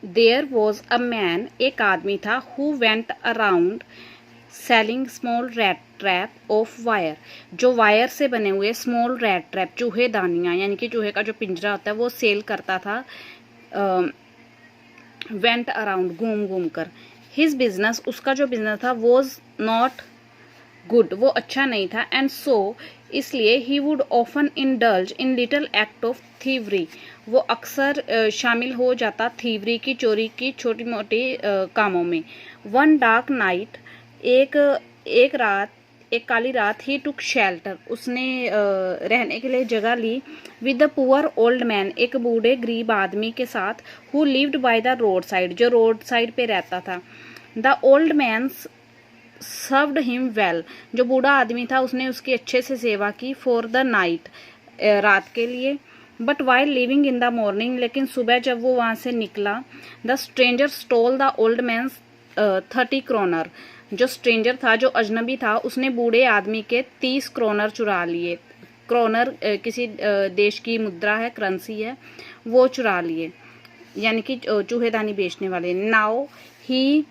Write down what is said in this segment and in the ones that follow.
There was a man, एक आदमी था, who went around selling small rat trap of wire, जो wire से बने हुए स्मॉल रैट ट्रैप, चूहेदानियाँ, यानी कि चूहे का जो पिंजरा होता है वो सेल करता था। वेंट अराउंड, घूम घूम कर। हिज बिजनेस, उसका जो बिजनेस था, वॉज नॉट गुड, वो अच्छा नहीं था। एंड सो, इसलिए he would often indulge in little act of thievery, वो अक्सर शामिल हो जाता थीवरी की, चोरी की छोटी मोटी कामों में। वन डार्क नाइट, एक एक रात, एक काली रात, ही टुक शेल्टर, उसने रहने के लिए जगह ली, with the poor old man, एक बूढ़े गरीब आदमी के साथ, who lived by the road side, जो रोड साइड पे रहता था। The old man served him well, जो बूढ़ा आदमी था उसने उसकी अच्छे से सेवा की, फॉर द नाइट, रात के लिए। But while living in the morning, लेकिन सुबह जब वो वहाँ से निकला, the stranger stole the old man 30 kronor, जो स्ट्रेंजर था, जो अजनबी था, उसने बूढ़े आदमी के 30 क्रोनर चुरा लिए। क्रोनर किसी देश की मुद्रा है, करेंसी है, वो चुरा लिए, यानी कि चूहेदानी बेचने वाले। Now he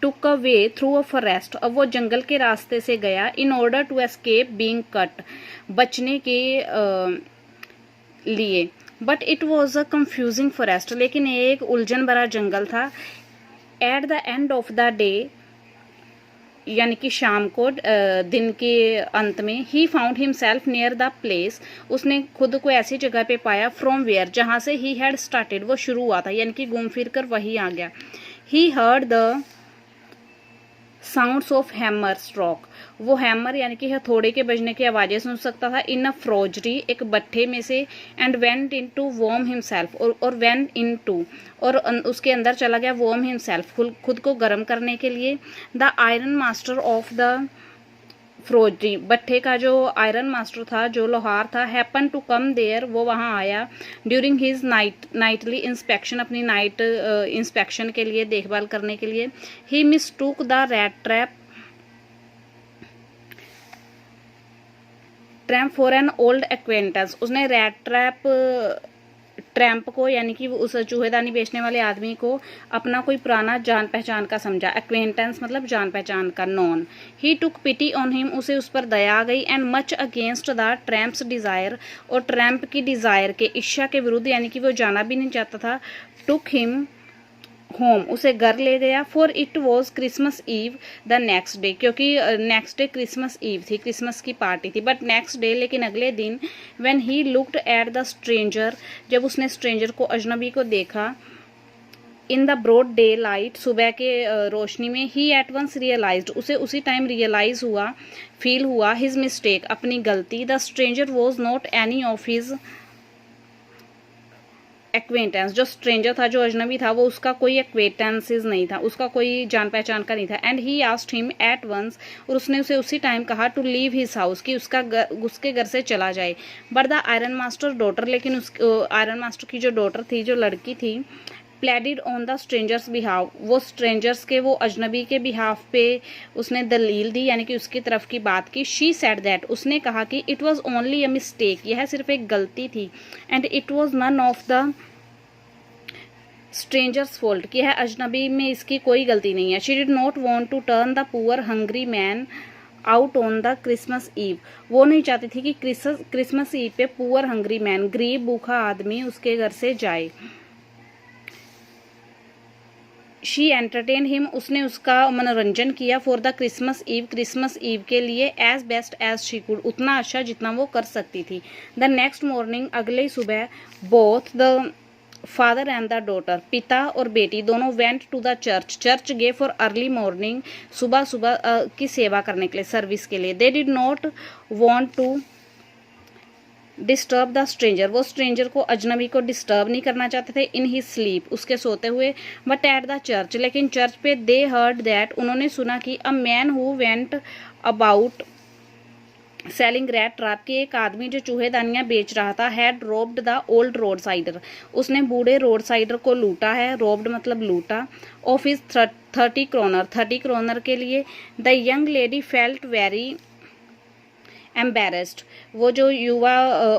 took a way through a forest, अब वो जंगल के रास्ते से गया, in order to escape being caught, बचने के लिए। But it was a confusing forest, लेकिन एक उलझन भरा जंगल था। At the end of the day, यानी कि शाम को, दिन के अंत में, he found himself near the place, उसने खुद को ऐसी जगह पे पाया, फ्रॉम वेयर, जहां से ही हैड स्टार्टेड, वो शुरू हुआ था, यानी कि घूम फिर कर वही आ गया। He heard the sounds of hammer stroke, वो हैमर यानी कि हथौड़े के बजने की आवाजें सुन सकता था, इन अ फ्रोजरी, एक भट्ठे में से। And went in to warm himself, और वेंट इन टू, और उसके अंदर चला गया, वॉर्म हिमसेल्फ, खुद को गर्म करने के लिए। The iron master of the forgery, भट्ठे का जो आयरन मास्टर था, जो लोहार था, हैपन टू कम देयर, वो वहाँ आया, ड्यूरिंग हिज नाइटली इंस्पेक्शन, अपनी नाइट इंस्पेक्शन के लिए, देखभाल करने के लिए। He mistook the rat trap for an old acquaintance, उसने रैट ट्रैम्प को, यानी कि उस चूहेदानी बेचने वाले आदमी को, अपना कोई पुराना जान पहचान का समझा। एक्वेंटेंस मतलब जान पहचान का, known. He took pity on him, उसे उस पर दया आ गई। And much against the tramp's desire, और ट्रैम्प की डिजायर के, इच्छा के विरुद्ध, यानी कि वो जाना भी नहीं चाहता था, टुक हिम होम, उसे घर ले गया। For it was Christmas Eve the next day, क्योंकि नेक्स्ट डे क्रिसमस ईव थी, क्रिसमस की पार्टी थी। बट नेक्स्ट डे, लेकिन अगले दिन, when he looked at the stranger, जब उसने स्ट्रेंजर को, अजनबी को देखा, in the broad daylight, सुबह के रोशनी में, ही एट वंस रियलाइज्ड, उसे उसी टाइम रियलाइज हुआ, फील हुआ, हिज मिस्टेक, अपनी गलती। The stranger was not any of his acquaintance, जो स्ट्रेंजर था, जो अजनबी था, वो उसका कोई एक्वेंटेंसेस नहीं था, उसका कोई जान पहचान का नहीं था। And he asked him at once, और उसने उसे उसी टाइम कहा, टू लीव हिज हाउस, कि उसके घर से चला जाए। But the iron master daughter, लेकिन उस आयरन मास्टर की जो डॉटर थी, जो लड़की थी, प्लेडिड ऑन द स्ट्रेंजर्स बिहाफ, वो स्ट्रेंजर्स के, वो अजनबी के बिहाफ पे उसने दलील दी, यानी कि उसकी तरफ की बात की। शी सेड दैट, उसने कहा कि it was only a mistake, यह सिर्फ एक गलती थी। And it was none of the stranger's fault, कि है अजनबी में इसकी कोई गलती नहीं है। She did not want to turn the poor hungry man out on the Christmas Eve, वो नहीं चाहती थी कि क्रिसमस ईव पे पुअर हंग्री मैन, गरीब भूखा आदमी, उसके घर से जाए। शी एंटरटेन हिम, उसने उसका मनोरंजन किया, फॉर द क्रिसमस ईव के लिए, as best as she could, उतना अच्छा जितना वो कर सकती थी। द नेक्स्ट मॉर्निंग, अगले सुबह, both the father and the daughter, पिता और बेटी दोनों, वेंट टू द चर्च गए फॉर अर्ली मॉर्निंग, सुबह सुबह की सेवा करने के लिए, सर्विस के लिए। They did not want to disturb the stranger, वो स्ट्रेंजर को, अजनबी को डिस्टर्ब नहीं करना चाहते थे, इन ही स्लीप, उसके सोते हुए। बट एट द चर्च, लेकिन चर्च पे, दे हर्ड दैट, उन्होंने सुना कि a man who went about selling rat trap, के एक आदमी जो चूहेदानियां बेच रहा था, had robed the old road cider, उसने बूढ़े रोड साइडर को लूटा है, रोब्ड मतलब लूटा, ऑफ हिज 30 क्रोनर के लिए। The young lady felt very embarrassed, वो जो युवा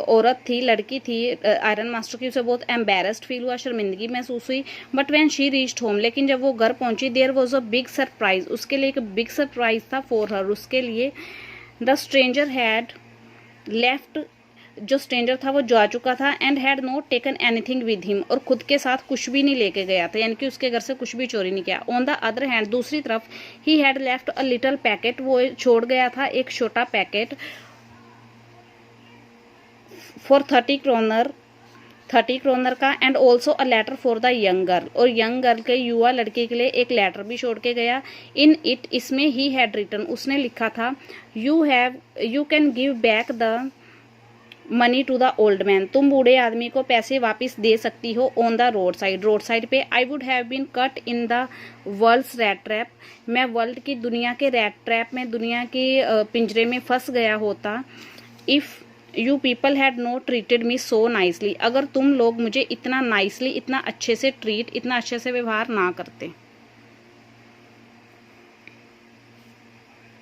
औरत थी, लड़की थी आयरन मास्टर की, उसे बहुत एम्बेरस्ड फील हुआ, शर्मिंदगी महसूस हुई। But when she reached home, लेकिन जब वो घर पहुंची, there was a big surprise, उसके लिए एक बिग सरप्राइज था फॉर हर, उसके लिए। द स्ट्रेंजर हैड लेफ्ट, जो स्ट्रेंजर था वो जा चुका था, and had not taken anything with him, और खुद के साथ कुछ भी नहीं लेके गया था, यानी कि उसके घर से कुछ भी चोरी नहीं किया। ऑन द अदर हैंड, दूसरी तरफ, he had left a little packet, वो छोड़ गया था एक छोटा पैकेट, फॉर 30 क्रोनर का, and also a letter for the young girl, और यंग गर्ल के, युवा लड़के के लिए एक लेटर भी छोड़ के गया। इन इट, इसमें ही हैड रिटन, उसने लिखा था, you can give back the money to the old man, तुम बूढ़े आदमी को पैसे वापस दे सकती हो ऑन द रोड साइड पे। I would have been caught in the world's rat trap, मैं वर्ल्ड की, दुनिया के रैट ट्रैप में, दुनिया के पिंजरे में फंस गया होता। If you people had not treated me so nicely, अगर तुम लोग मुझे इतना नाइसली, इतना अच्छे से ट्रीट, इतना अच्छे से व्यवहार ना करते।